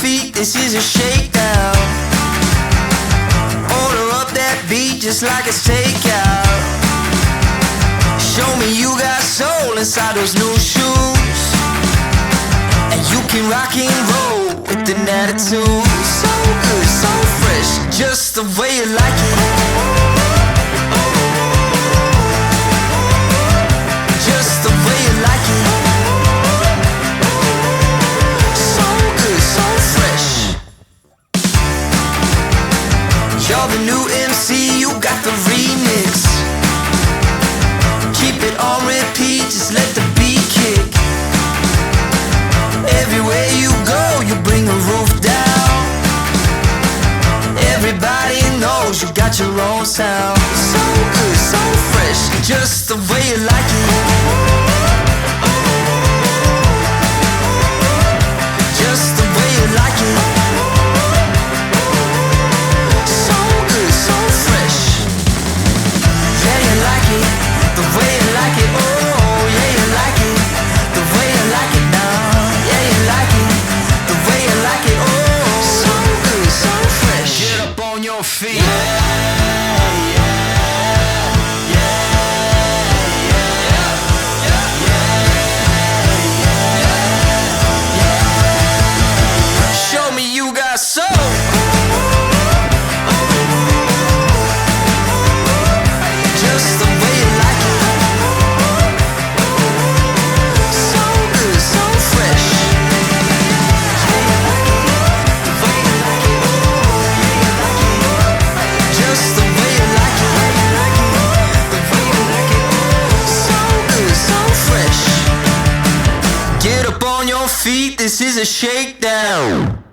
feet, this is a shakedown. Order up that beat just like it's takeout. Show me you got soul inside those new shoes, and you can rock and roll with an attitude. So good, so fresh, just the way you like it. Just the way you like it. So good, so fresh. You're the new MC, you got the remix. Keep it on repeat, just let the beat kick. Everywhere you go, you bring the roof down. Everybody knows you got your own sound. So good, so fresh, just the way you like it. Just the way you like it. So good, so fresh. Yeah, you like it, the way you like it. Oh, yeah, you like it, the way you like it now. Yeah, you like it, the way you like it. Oh, so good, so fresh. Get up on your feet. Show me you got soul. Just the way you like it. So good, so fresh. Yeah, you like it, the way you like it. Yeah, you like it. Just the way you like it. The way you like it. So good, so fresh. Get up on your feet, this is a shakedown.